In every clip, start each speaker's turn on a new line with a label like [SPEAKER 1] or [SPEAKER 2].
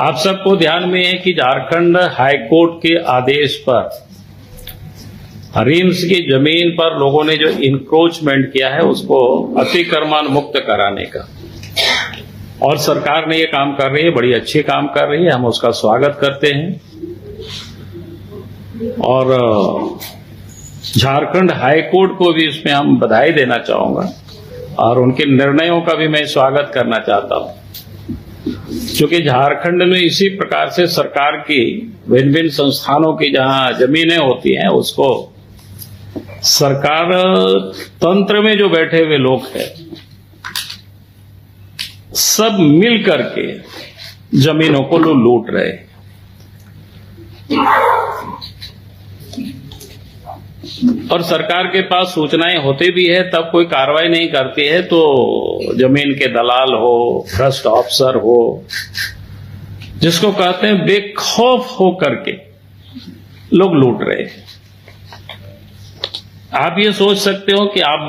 [SPEAKER 1] आप सबको ध्यान में है कि झारखंड हाईकोर्ट के आदेश पर रिम्स की जमीन पर लोगों ने जो इंक्रोचमेंट किया है उसको अतिक्रमण मुक्त कराने का, और सरकार ने ये काम कर रही है, बड़ी अच्छी काम कर रही है, हम उसका स्वागत करते हैं। और झारखंड हाईकोर्ट को भी इसमें हम बधाई देना चाहूंगा और उनके निर्णयों का भी मैं स्वागत करना चाहता हूं, क्योंकि झारखंड में इसी प्रकार से सरकार की भिन्न भिन्न संस्थानों की जहां जमीनें होती हैं उसको सरकार तंत्र में जो बैठे हुए लोग हैं सब मिल करके जमीनों को लूट रहे हैं। और सरकार के पास सूचनाएं होती भी है तब कोई कार्रवाई नहीं करती है, तो जमीन के दलाल हो, भ्रष्ट अफसर हो, जिसको कहते हैं बेखौफ हो करके लोग लूट रहे हैं। आप ये सोच सकते हो कि आप,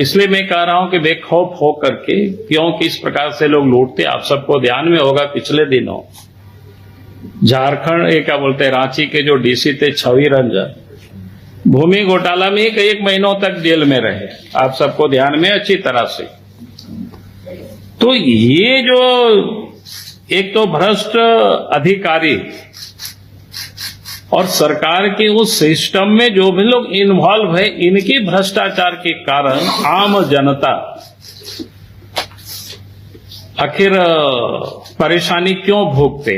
[SPEAKER 1] इसलिए मैं कह रहा हूं कि बेखौफ हो करके क्यों, किस प्रकार से लोग लूटते, आप सबको ध्यान में होगा पिछले दिनों झारखंड क्या बोलते हैं, रांची के जो डीसी थे छवि रंजन, भूमि घोटाला में कई महीनों तक जेल में रहे, आप सबको ध्यान में अच्छी तरह से। तो ये जो एक तो भ्रष्ट अधिकारी और सरकार के उस सिस्टम में जो भी लोग इन्वॉल्व है, इनकी भ्रष्टाचार के कारण आम जनता आखिर परेशानी क्यों भोगते।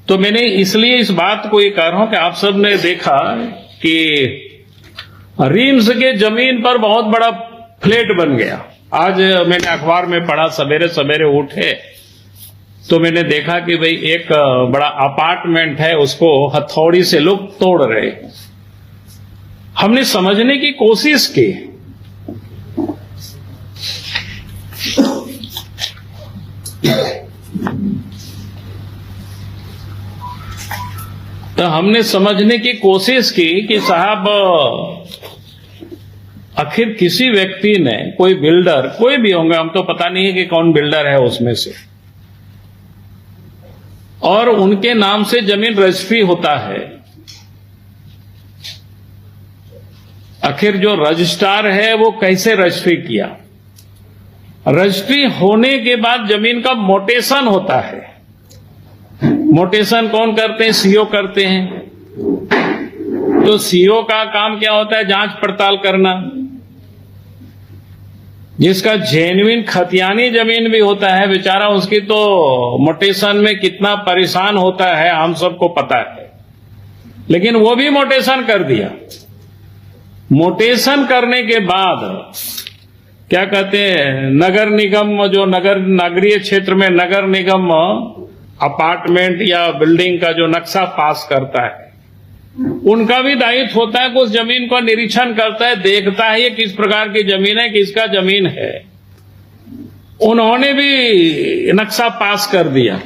[SPEAKER 1] तो मैंने इसलिए इस बात को ये कह रहा हूं कि आप सब ने देखा कि रिम्स के जमीन पर बहुत बड़ा फ्लैट बन गया। आज मैंने अखबार में पढ़ा, सवेरे सवेरे उठे तो मैंने देखा कि भाई एक बड़ा अपार्टमेंट है, उसको हथौड़ी से लोग तोड़ रहे। हमने समझने की कोशिश की, तो हमने समझने की कोशिश की कि साहब आखिर किसी व्यक्ति ने, कोई बिल्डर, कोई भी होंगे, हम तो पता नहीं है कि कौन बिल्डर है उसमें से, और उनके नाम से जमीन रजिस्ट्री होता है। आखिर जो रजिस्ट्रार है वो कैसे रजिस्ट्री किया, रजिस्ट्री होने के बाद जमीन का मोटेशन होता है। मोटेशन कौन करते हैं? सीओ करते हैं। तो सीओ का काम क्या होता है? जांच पड़ताल करना। जिसका जेन्युइन खतियानी जमीन भी होता है बेचारा, उसकी तो मोटेशन में कितना परेशान होता है हम सबको पता है, लेकिन वो भी मोटेशन कर दिया। मोटेशन करने के बाद क्या कहते हैं, नगर निगम, जो नगरीय क्षेत्र में नगर निगम अपार्टमेंट या बिल्डिंग का जो नक्शा पास करता है, उनका भी दायित्व होता है कि उस जमीन का निरीक्षण करता है, देखता है ये किस प्रकार की जमीन है, किसका जमीन है। उन्होंने भी नक्शा पास कर दिया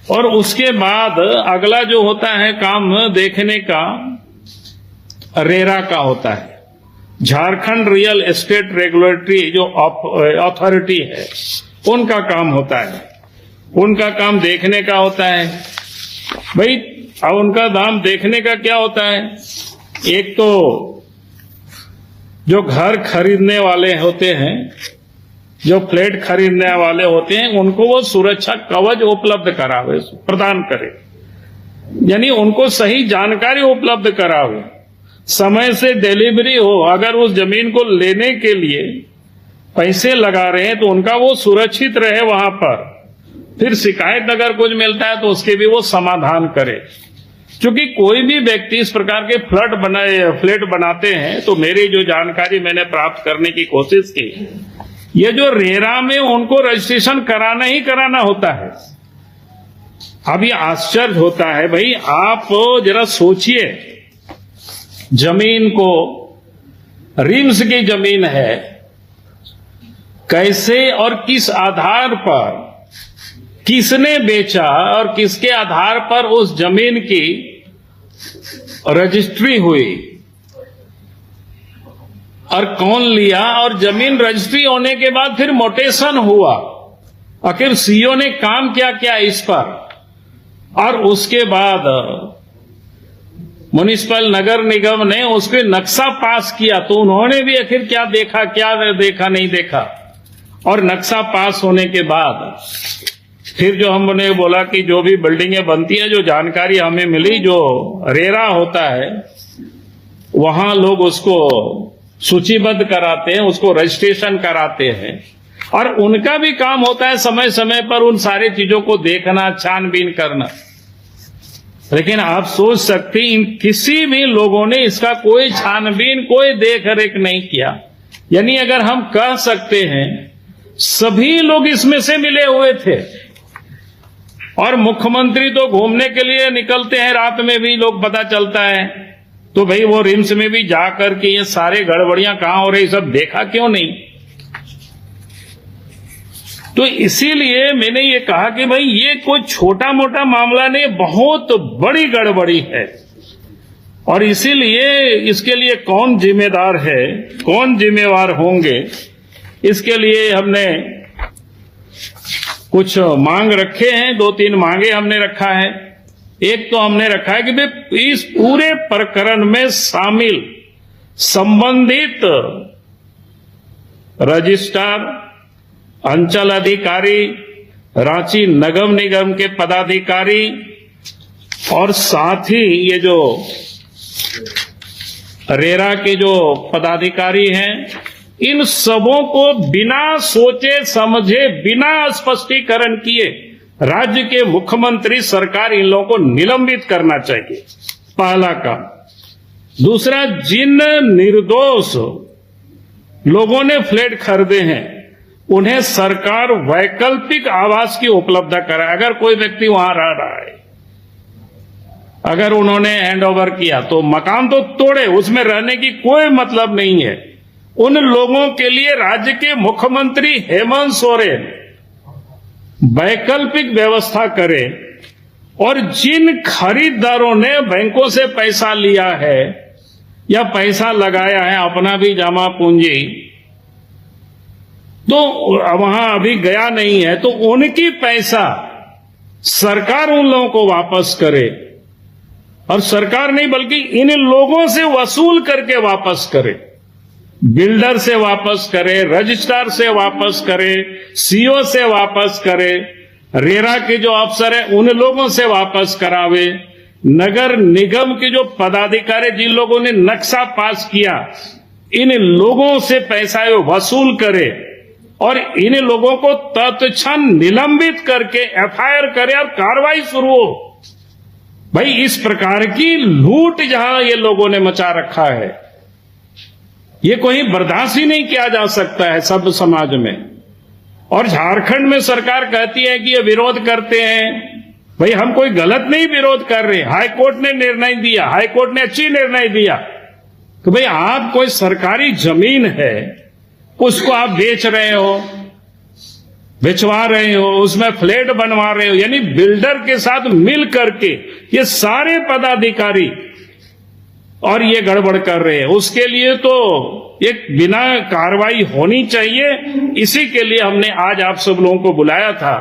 [SPEAKER 1] और उसके बाद अगला जो होता है काम देखने का, रेरा का होता है, झारखंड रियल एस्टेट रेगुलेटरी जो अथॉरिटी है, उनका काम होता है। उनका काम देखने का होता है भाई। अब उनका दाम देखने का क्या होता है, एक तो जो घर खरीदने वाले होते हैं, जो फ्लैट खरीदने वाले होते हैं, उनको वो सुरक्षा कवच उपलब्ध करावे, प्रदान करे, यानी उनको सही जानकारी उपलब्ध करावे, समय से डिलीवरी हो। अगर उस जमीन को लेने के लिए पैसे लगा रहे हैं तो उनका वो सुरक्षित रहे वहां पर। फिर शिकायत अगर कुछ मिलता है तो उसके भी वो समाधान करे। क्योंकि कोई भी व्यक्ति इस प्रकार के फ्लैट बनाते हैं, तो मेरी जो जानकारी मैंने प्राप्त करने की कोशिश की, ये जो रेरा में उनको रजिस्ट्रेशन कराना ही कराना होता है। अब ये आश्चर्य होता है भाई, आप जरा सोचिए, जमीन को, रिम्स की जमीन है, कैसे और किस आधार पर, किसने बेचा और किसके आधार पर उस जमीन की रजिस्ट्री हुई और कौन लिया, और जमीन रजिस्ट्री होने के बाद फिर मोटेशन हुआ आखिर सीईओ ने काम क्या किया इस पर, और उसके बाद म्युनिसिपल नगर निगम ने उस पर नक्शा पास किया, तो उन्होंने भी आखिर क्या देखा नहीं देखा। और नक्शा पास होने के बाद फिर जो हमने बोला कि जो भी बिल्डिंगें बनती है, जो जानकारी हमें मिली, जो रेरा होता है वहां लोग उसको सूचीबद्ध कराते हैं, उसको रजिस्ट्रेशन कराते हैं, और उनका भी काम होता है समय समय पर उन सारी चीजों को देखना, छानबीन करना। लेकिन आप सोच सकते इन किसी भी लोगों ने इसका कोई छानबीन, कोई देख रेख नहीं किया। यानी अगर हम कह सकते हैं सभी लोग इसमें से मिले हुए थे, और मुख्यमंत्री तो घूमने के लिए निकलते हैं, रात में भी लोग पता चलता है, तो भाई वो रिम्स में भी जाकर के ये सारे गड़बड़ियां कहां हो रही सब देखा क्यों नहीं। तो इसीलिए मैंने ये कहा कि भाई ये कोई छोटा मोटा मामला नहीं, बहुत बड़ी गड़बड़ी है, और इसीलिए इसके लिए कौन जिम्मेदार है, कौन जिम्मेवार होंगे, इसके लिए हमने कुछ मांग रखे हैं, 2-3 मांगे हमने रखा है। एक तो हमने रखा है कि भाई इस पूरे प्रकरण में शामिल संबंधित रजिस्ट्रार, अंचल अधिकारी, रांची नगर निगम के पदाधिकारी, और साथ ही ये जो रेरा के जो पदाधिकारी हैं, इन सबों को बिना सोचे समझे, बिना स्पष्टीकरण किए राज्य के मुख्यमंत्री सरकार इन लोगों को निलंबित करना चाहिए, पहला काम। दूसरा, जिन निर्दोष लोगों ने फ्लैट खरीदे हैं उन्हें सरकार वैकल्पिक आवास की उपलब्धता कराए। अगर कोई व्यक्ति वहां रह रहा है, अगर उन्होंने हैंडओवर किया तो मकान तो तोड़े, उसमें रहने की कोई मतलब नहीं है। उन लोगों के लिए राज्य के मुख्यमंत्री हेमंत सोरेन वैकल्पिक व्यवस्था करे, और जिन खरीदारों ने बैंकों से पैसा लिया है या पैसा लगाया है अपना भी जमा पूंजी, तो वहां अभी गया नहीं है, तो उनकी पैसा सरकार उन लोगों को वापस करे, और सरकार नहीं बल्कि इन लोगों से वसूल करके वापस करे, बिल्डर से वापस करे, रजिस्ट्रार से वापस करे, सीओ से वापस करे, रेरा के जो अफसर है उन लोगों से वापस करावे, नगर निगम के जो पदाधिकारी जिन लोगों ने नक्शा पास किया इन लोगों से पैसा वसूल करे, और इन लोगों को तत्क्षण निलंबित करके एफआईआर करे और कार्रवाई शुरू हो। भाई इस प्रकार की लूट जहां ये लोगों ने मचा रखा है, ये कोई बर्दाश्त ही नहीं किया जा सकता है सब समाज में। और झारखंड में सरकार कहती है कि ये विरोध करते हैं, भाई हम कोई गलत नहीं विरोध कर रहे, हाई कोर्ट ने निर्णय दिया, हाई कोर्ट ने अच्छी निर्णय दिया कि भाई आप कोई सरकारी जमीन है उसको आप बेच रहे हो, बेचवा रहे हो, उसमें फ्लैट बनवा रहे हो, यानी बिल्डर के साथ मिल करके ये सारे पदाधिकारी और ये गड़बड़ कर रहे हैं, उसके लिए तो एक बिना कार्रवाई होनी चाहिए। इसी के लिए हमने आज आप सब लोगों को बुलाया था।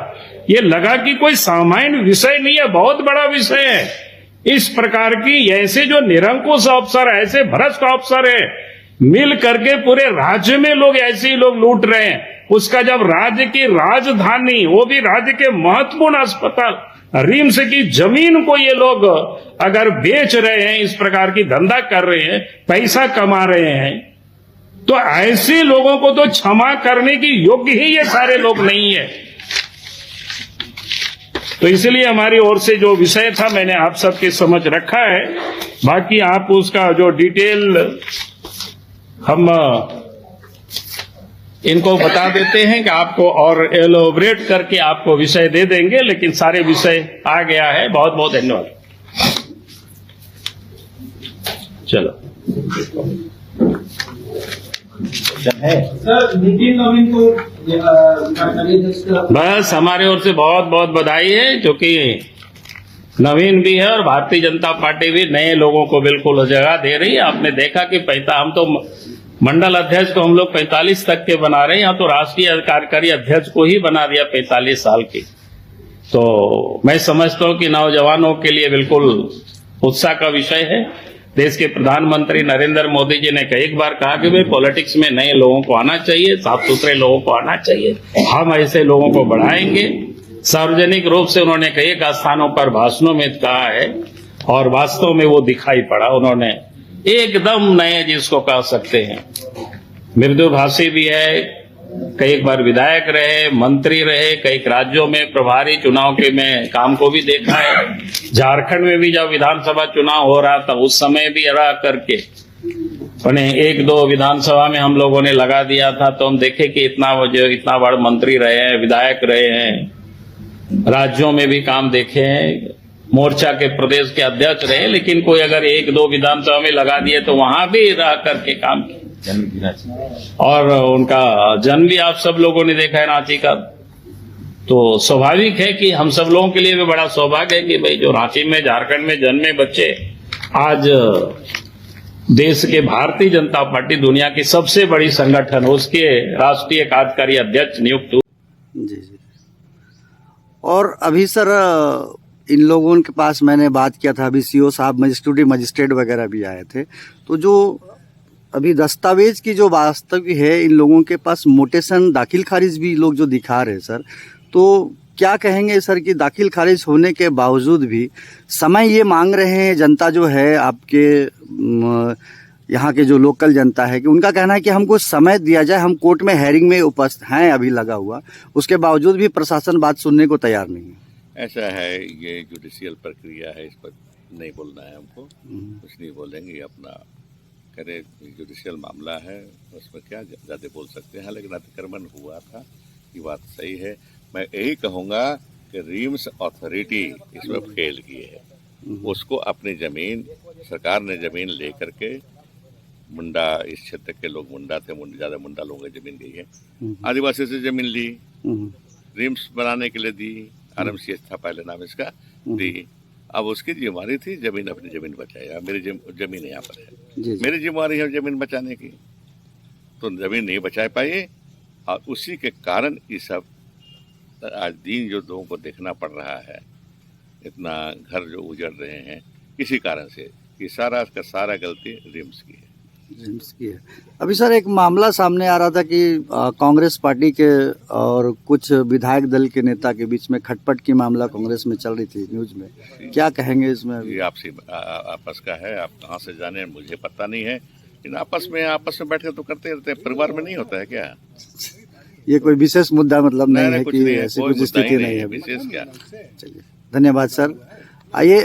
[SPEAKER 1] ये लगा कि कोई सामान्य विषय नहीं है, बहुत बड़ा विषय है। इस प्रकार की ऐसे जो निरंकुश अफसर, ऐसे भ्रष्ट अफसर है, मिल करके पूरे राज्य में लोग ऐसे ही लोग लूट रहे हैं। उसका जब राज्य की राजधानी, वो भी राज्य के महत्वपूर्ण अस्पताल रिम्स की जमीन को ये लोग अगर बेच रहे हैं, इस प्रकार की धंधा कर रहे हैं, पैसा कमा रहे हैं, तो ऐसे लोगों को तो क्षमा करने की योग्य ही ये सारे लोग नहीं है। तो इसलिए हमारी ओर से जो विषय था मैंने आप सबके समझ रखा है। बाकी आप उसका जो डिटेल हम इनको बता देते हैं कि आपको और एलोबरेट करके आपको विषय दे देंगे, लेकिन सारे विषय आ गया है। बहुत बहुत धन्यवाद। चलो
[SPEAKER 2] सर, नितिन नवीन को
[SPEAKER 1] बस हमारे ओर से बहुत बहुत बधाई है, क्योंकि नवीन भी है और भारतीय जनता पार्टी भी नए लोगों को बिल्कुल जगह दे रही है। आपने देखा कि पैसा हम तो मंडल अध्यक्ष को हम लोग 45 तक के बना रहे हैं, यहाँ तो राष्ट्रीय कार्यकारी अध्यक्ष को ही बना दिया 45 साल की। तो मैं समझता हूं कि नौजवानों के लिए बिल्कुल उत्साह का विषय है। देश के प्रधानमंत्री नरेंद्र मोदी जी ने कई बार कहा कि भाई पॉलिटिक्स में नए लोगों को आना चाहिए, साफ सुथरे लोगों को आना चाहिए, हम ऐसे लोगों को बढ़ाएंगे। सार्वजनिक रूप से उन्होंने कई स्थानों पर भाषणों में कहा है और वास्तव में वो दिखाई पड़ा। उन्होंने एकदम नए जिसको कह सकते हैं, मृदुभाषी भी है, कई बार विधायक रहे, मंत्री रहे, कई राज्यों में प्रभारी चुनाव के में काम को भी देखा है। झारखंड में भी जब विधानसभा चुनाव हो रहा था उस समय भी रह करके उन्हें 1-2 विधानसभा में हम लोगों ने लगा दिया था। तो हम देखे कि इतना बड़ा मंत्री रहे हैं, विधायक रहे हैं, राज्यों में भी काम देखे हैं, मोर्चा के प्रदेश के अध्यक्ष रहे, लेकिन कोई अगर 1-2 विधानसभा में लगा दिए तो वहां भी रह करके काम किया। और उनका जन्म भी आप सब लोगों ने देखा है रांची का। तो स्वाभाविक है कि हम सब लोगों के लिए भी बड़ा सौभाग्य है कि भाई जो रांची में झारखंड में जन्मे बच्चे आज देश के भारतीय जनता पार्टी दुनिया की सबसे बड़ी संगठन उसके राष्ट्रीय कार्यकारी अध्यक्ष नियुक्त हुए।
[SPEAKER 2] जी। और अभी सर इन लोगों के पास मैंने बात किया था, अभी सीओ साहब मजिस्ट्रेट वगैरह भी आए थे। तो जो अभी दस्तावेज की जो वास्तविक है, इन लोगों के पास मोटेशन दाखिल खारिज भी लोग जो दिखा रहे हैं सर, तो क्या कहेंगे सर कि दाखिल खारिज होने के बावजूद भी समय ये मांग रहे हैं जनता जो है आपके यहाँ के जो लोकल जनता है कि उनका कहना है कि हमको समय दिया जाए, हम कोर्ट में हेयरिंग में उपस्थित हैं अभी लगा हुआ, उसके बावजूद भी प्रशासन बात सुनने को तैयार नहीं है।
[SPEAKER 3] ऐसा है, ये जुडिशियल प्रक्रिया है, इस पर नहीं बोलना है हमको, कुछ नहीं बोलेंगे। अपना करे जुडिशियल मामला है, उसमें क्या ज़्यादा बोल सकते हैं। लेकिन अतिक्रमण हुआ था, ये बात सही है। मैं यही कहूँगा कि रिम्स अथॉरिटी इसमें फेल की है। उसको अपनी ज़मीन, सरकार ने ज़मीन ले करके, मुंडा इस क्षेत्र के लोग मुंडा थे, ज़्यादा मुंडा लोगों की ज़मीन गई है, आदिवासी से ज़मीन ली, रिम्स बनाने के लिए दी, RMCH था पहले नाम इसका, दी। अब उसकी जिम्मेवारी थी जमीन, अपनी जमीन बचाए। मेरी जमीन यहाँ पर है, मेरी जिम्मेवारी है जमीन बचाने की, तो जमीन नहीं बचा पाई और उसी के कारण ये सब आज दिन जो लोगों को देखना पड़ रहा है, इतना घर जो उजड़ रहे हैं, किसी कारण से, ये सारा का सारा गलती रिम्स की है।
[SPEAKER 2] अभी सर एक मामला सामने आ रहा था कि कांग्रेस पार्टी के और कुछ विधायक दल के नेता के बीच में खटपट की मामला कांग्रेस में चल रही थी न्यूज में, क्या कहेंगे इसमें?
[SPEAKER 3] ये आपस का है, आप कहां से जाने मुझे पता नहीं है, लेकिन आपस में बैठ के तो करते रहते हैं। परिवार में नहीं होता है क्या?
[SPEAKER 2] ये कोई विशेष मुद्दा मतलब नहीं है
[SPEAKER 3] कि
[SPEAKER 2] ऐसी कुछ स्थिति नहीं है
[SPEAKER 3] विशेष क्या।
[SPEAKER 2] चलिए, धन्यवाद सर। आइए